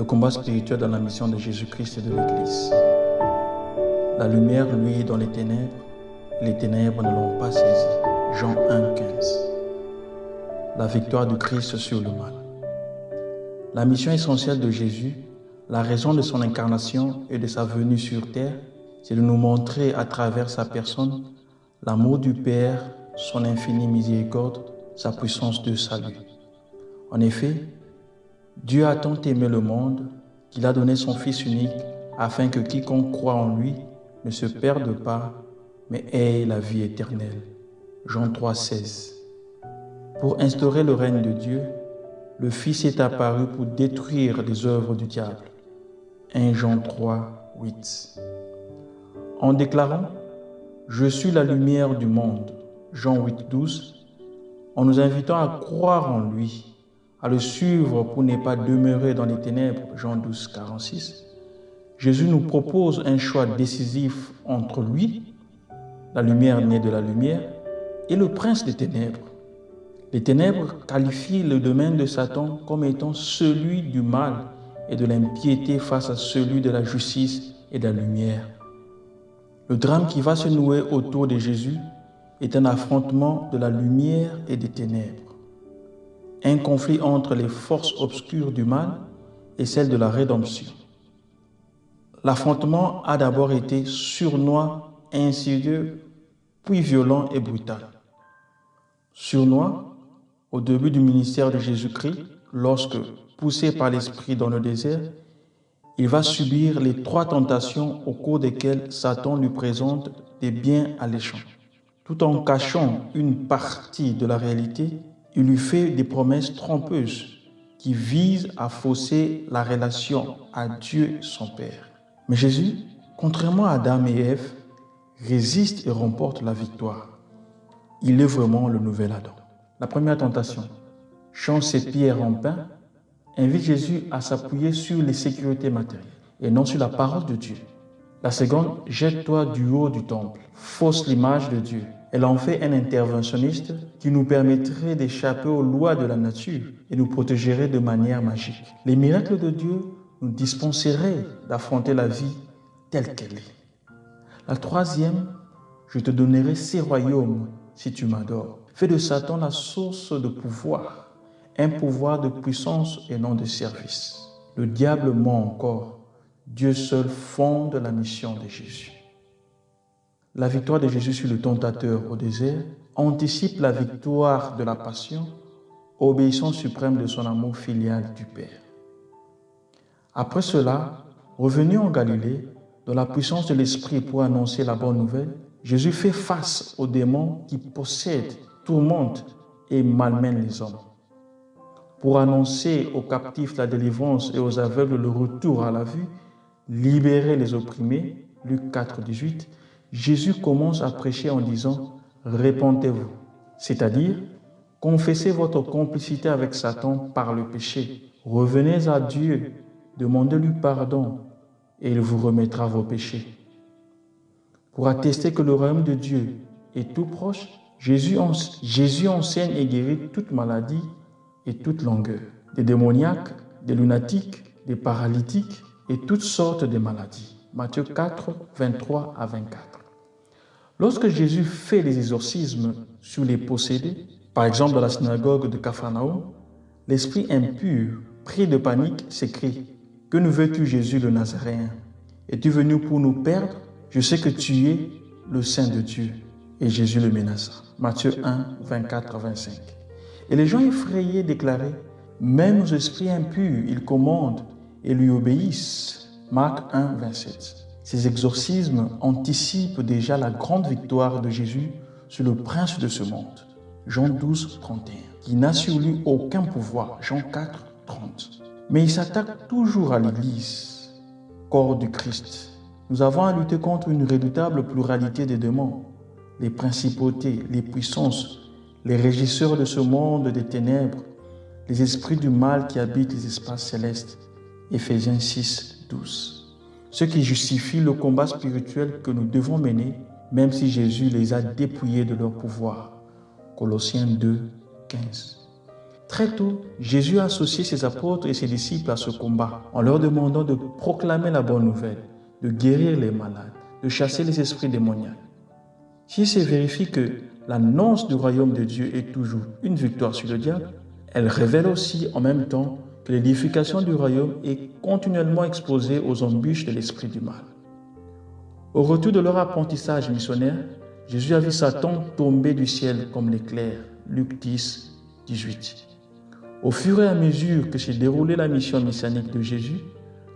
Le combat spirituel dans la mission de Jésus-Christ et de l'Église. La lumière luit dans les ténèbres, et les ténèbres ne l'ont pas saisi. Jean 1, 15. La victoire du Christ sur le mal. La mission essentielle de Jésus, la raison de son incarnation et de sa venue sur terre, c'est de nous montrer à travers sa personne l'amour du Père, son infinie miséricorde, sa puissance de salut. En effet, Dieu a tant aimé le monde qu'il a donné son Fils unique afin que quiconque croit en lui ne se perde pas, mais ait la vie éternelle. Jean 3, 16. Pour instaurer le règne de Dieu, le Fils est apparu pour détruire les œuvres du diable. 1 Jean 3, 8. En déclarant « Je suis la lumière du monde » Jean 8, 12, en nous invitant à croire en lui, à le suivre pour ne pas demeurer dans les ténèbres Jean 12, 46, Jésus nous propose un choix décisif entre lui, la lumière née de la lumière, et le prince des ténèbres. Les ténèbres qualifient le domaine de Satan comme étant celui du mal et de l'impiété face à celui de la justice et de la lumière. Le drame qui va se nouer autour de Jésus est un affrontement de la lumière et des ténèbres. Un conflit entre les forces obscures du mal et celles de la rédemption. L'affrontement a d'abord été sournois, insidieux, puis violent et brutal. Sournois, au début du ministère de Jésus-Christ, lorsque, poussé par l'Esprit dans le désert, il va subir les 3 tentations au cours desquelles Satan lui présente des biens alléchants. Tout en cachant une partie de la réalité, il lui fait des promesses trompeuses qui visent à fausser la relation à Dieu son Père. Mais Jésus, contrairement à Adam et Ève, résiste et remporte la victoire. Il est vraiment le nouvel Adam. La première tentation, change ses pierres en pain, invite Jésus à s'appuyer sur les sécurités matérielles et non sur la parole de Dieu. La seconde, jette-toi du haut du temple, fausse l'image de Dieu. Elle en fait un interventionniste qui nous permettrait d'échapper aux lois de la nature et nous protégerait de manière magique. Les miracles de Dieu nous dispenseraient d'affronter la vie telle qu'elle est. La troisième, je te donnerai ces royaumes si tu m'adores. Fais de Satan la source de pouvoir, un pouvoir de puissance et non de service. Le diable ment encore. Dieu seul fonde la mission de Jésus. La victoire de Jésus sur le tentateur au désert anticipe la victoire de la passion, obéissance suprême de son amour filial du Père. Après cela, revenu en Galilée, dans la puissance de l'Esprit pour annoncer la bonne nouvelle, Jésus fait face aux démons qui possèdent, tourmentent et malmènent les hommes. Pour annoncer aux captifs la délivrance et aux aveugles le retour à la vue, libérer les opprimés, Luc 4, 18, Jésus commence à prêcher en disant « Répentez-vous », c'est-à-dire « Confessez votre complicité avec Satan par le péché, revenez à Dieu, demandez-lui pardon et il vous remettra vos péchés. » Pour attester que le royaume de Dieu est tout proche, Jésus enseigne et guérit toute maladie et toute langueur, des démoniaques, des lunatiques, des paralytiques et toutes sortes de maladies. Matthieu 4, 23 à 24. Lorsque Jésus fait les exorcismes sur les possédés, par exemple dans la synagogue de Capharnaüm, l'esprit impur, pris de panique, s'écrie « Que nous veux-tu, Jésus le Nazaréen? Es-tu venu pour nous perdre? Je sais que tu es le Saint de Dieu. » Et Jésus le menaça. Matthieu 1, 24 à 25. Et les gens effrayés déclaraient « Même aux esprits impurs, il commande et lui obéissent. » Marc 1, 27. Ces exorcismes anticipent déjà la grande victoire de Jésus sur le prince de ce monde. Jean 12, 31. Qui n'a sur lui aucun pouvoir. Jean 4, 30. Mais il s'attaque toujours à l'Église, corps du Christ. Nous avons à lutter contre une redoutable pluralité de démons, les principautés, les puissances, les régisseurs de ce monde des ténèbres, les esprits du mal qui habitent les espaces célestes. Éphésiens 6, 12. Ce qui justifie le combat spirituel que nous devons mener, même si Jésus les a dépouillés de leur pouvoir. Colossiens 2, 15. Très tôt, Jésus a associé ses apôtres et ses disciples à ce combat en leur demandant de proclamer la bonne nouvelle, de guérir les malades, de chasser les esprits démoniaques. Si se vérifie que l'annonce du royaume de Dieu est toujours une victoire sur le diable, elle révèle aussi en même temps que l'édification du royaume est continuellement exposée aux embûches de l'esprit du mal. Au retour de leur apprentissage missionnaire, Jésus a vu Satan tomber du ciel comme l'éclair. Luc 10, 18. Au fur et à mesure que s'est déroulée la mission messianique de Jésus,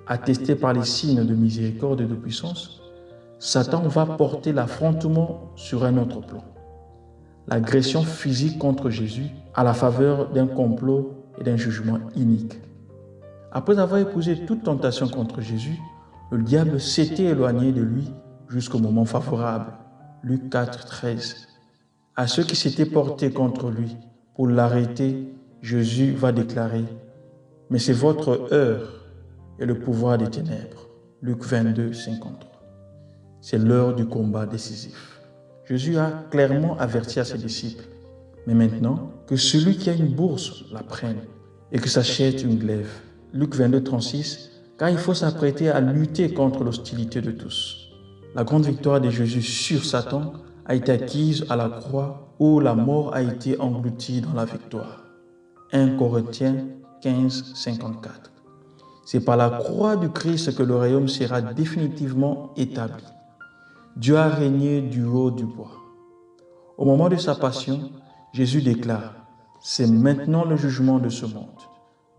attestée par les signes de miséricorde et de puissance, Satan va porter l'affrontement sur un autre plan. L'agression physique contre Jésus à la faveur d'un complot et d'un jugement inique. Après avoir épousé toute tentation contre Jésus, le diable s'était éloigné de lui jusqu'au moment favorable. Luc 4, 13. À ceux qui s'étaient portés contre lui pour l'arrêter, Jésus va déclarer « Mais c'est votre heure et le pouvoir des ténèbres. » Luc 22, 53. C'est l'heure du combat décisif. Jésus a clairement averti à ses disciples « Mais maintenant, que celui qui a une bourse la prenne et que s'achète une glaive. » Luc 22, 36. Car il faut s'apprêter à lutter contre l'hostilité de tous. La grande victoire de Jésus sur Satan a été acquise à la croix où la mort a été engloutie dans la victoire. 1 Corinthiens 15, 54. C'est par la croix du Christ que le royaume sera définitivement établi. Dieu a régné du haut du bois. Au moment de sa passion, Jésus déclare « C'est maintenant le jugement de ce monde.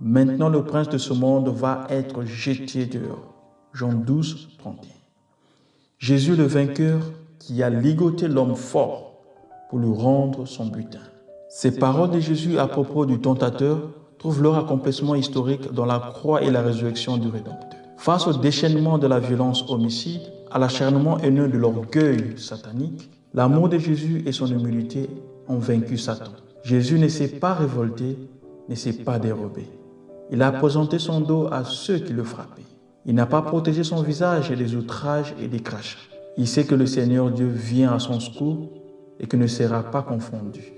Maintenant le prince de ce monde va être jeté dehors. » Jean 12, 31. Jésus le vainqueur qui a ligoté l'homme fort pour lui rendre son butin. Ces paroles de Jésus à propos du tentateur trouvent leur accomplissement historique dans la croix et la résurrection du Rédempteur. Face au déchaînement de la violence homicide, à l'acharnement haineux de l'orgueil satanique, l'amour de Jésus et son humilité ont vaincu Satan. Jésus ne s'est pas révolté, ne s'est pas dérobé. Il a présenté son dos à ceux qui le frappaient. Il n'a pas protégé son visage des outrages et des crachats. Il sait que le Seigneur Dieu vient à son secours et que ne sera pas confondu.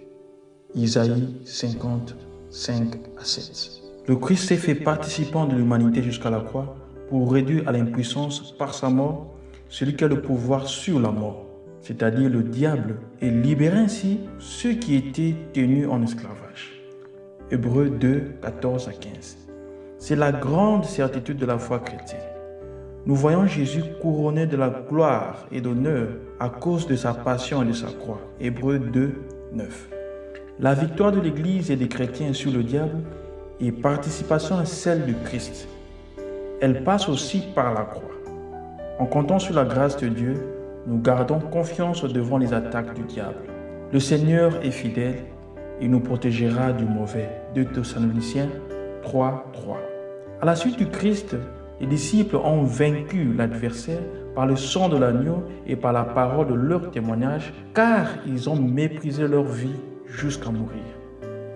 Isaïe 50, 5 à 7. Le Christ s'est fait participant de l'humanité jusqu'à la croix pour réduire à l'impuissance par sa mort celui qui a le pouvoir sur la mort, c'est-à-dire le diable, et libérer ainsi ceux qui étaient tenus en esclavage. Hébreux 2, 14 à 15. C'est la grande certitude de la foi chrétienne. Nous voyons Jésus couronné de la gloire et d'honneur à cause de sa passion et de sa croix. Hébreux 2, 9. La victoire de l'Église et des chrétiens sur le diable est participation à celle du Christ. Elle passe aussi par la croix. En comptant sur la grâce de Dieu, nous gardons confiance devant les attaques du diable. Le Seigneur est fidèle. Il nous protégera du mauvais. 2 Thessaloniciens 3, 3. À la suite du Christ, les disciples ont vaincu l'adversaire par le sang de l'agneau et par la parole de leur témoignage, car ils ont méprisé leur vie jusqu'à mourir.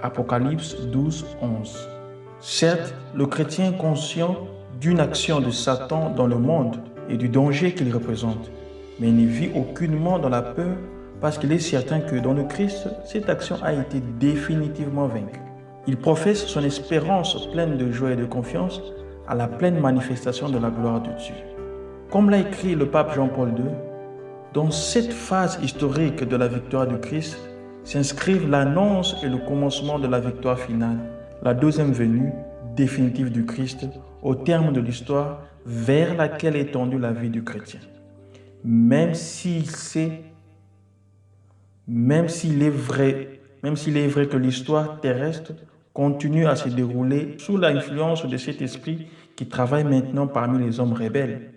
Apocalypse 12, 11. Certes, le chrétien est conscient d'une action de Satan dans le monde et du danger qu'il représente, mais il ne vit aucunement dans la peur parce qu'il est certain que dans le Christ, cette action a été définitivement vaincue. Il professe son espérance pleine de joie et de confiance à la pleine manifestation de la gloire de Dieu. Comme l'a écrit le pape Jean-Paul II, dans cette phase historique de la victoire du Christ s'inscrivent l'annonce et le commencement de la victoire finale, la deuxième venue définitive du Christ au terme de l'histoire vers laquelle est tendue la vie du chrétien. Même s'il est vrai que l'histoire terrestre continue à se dérouler sous l'influence de cet esprit qui travaille maintenant parmi les hommes rebelles,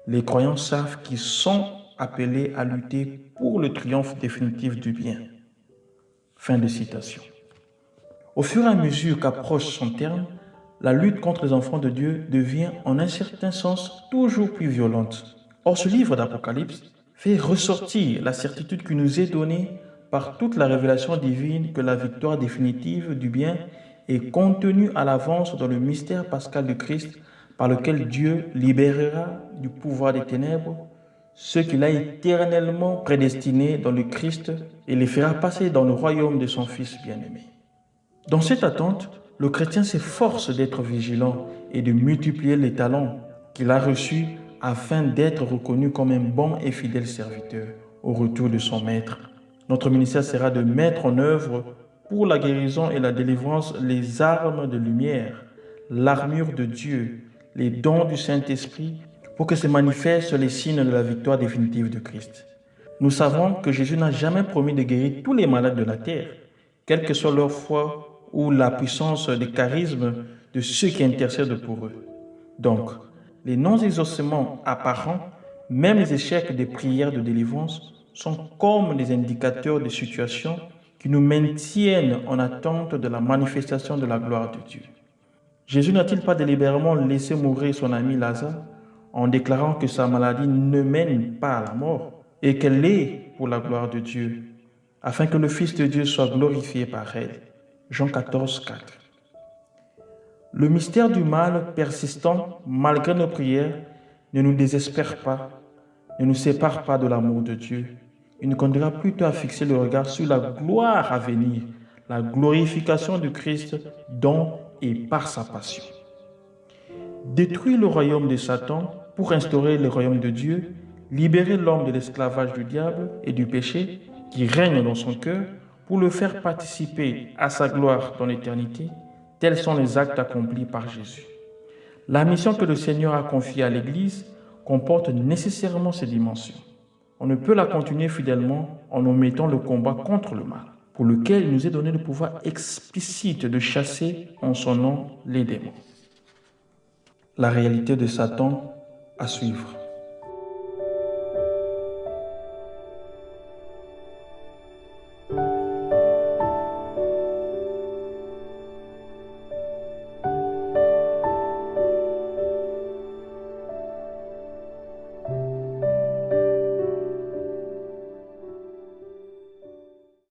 les croyants savent qu'ils sont appelés à lutter pour le triomphe définitif du bien. Fin de citation. Au fur et à mesure qu'approche son terme, la lutte contre les enfants de Dieu devient en un certain sens toujours plus violente. Or, ce livre d'Apocalypse fait ressortir la certitude qui nous est donnée par toute la révélation divine que la victoire définitive du bien est contenue à l'avance dans le mystère pascal du Christ par lequel Dieu libérera du pouvoir des ténèbres ceux qu'il a éternellement prédestinés dans le Christ et les fera passer dans le royaume de son Fils bien-aimé. Dans cette attente, le chrétien s'efforce d'être vigilant et de multiplier les talents qu'il a reçus afin d'être reconnu comme un bon et fidèle serviteur au retour de son maître. Notre ministère sera de mettre en œuvre pour la guérison et la délivrance les armes de lumière, l'armure de Dieu, les dons du Saint-Esprit, pour que se manifestent les signes de la victoire définitive de Christ. Nous savons que Jésus n'a jamais promis de guérir tous les malades de la terre, quelle que soit leur foi ou la puissance des charismes de ceux qui intercèdent pour eux. Donc, les non-exaucements apparents, même les échecs des prières de délivrance, sont comme des indicateurs de situations qui nous maintiennent en attente de la manifestation de la gloire de Dieu. Jésus n'a-t-il pas délibérément laissé mourir son ami Lazare en déclarant que sa maladie ne mène pas à la mort et qu'elle est pour la gloire de Dieu, afin que le Fils de Dieu soit glorifié par elle? Jean 14, 4. Le mystère du mal persistant, malgré nos prières, ne nous désespère pas, ne nous sépare pas de l'amour de Dieu. Il nous conduira plutôt à fixer le regard sur la gloire à venir, la glorification du Christ dans et par sa passion. Détruire le royaume de Satan pour instaurer le royaume de Dieu, libérer l'homme de l'esclavage du diable et du péché qui règne dans son cœur pour le faire participer à sa gloire dans l'éternité, tels sont les actes accomplis par Jésus. La mission que le Seigneur a confiée à l'Église comporte nécessairement ces dimensions. On ne peut la continuer fidèlement en omettant le combat contre le mal, pour lequel il nous est donné le pouvoir explicite de chasser en son nom les démons. La réalité de Satan à suivre.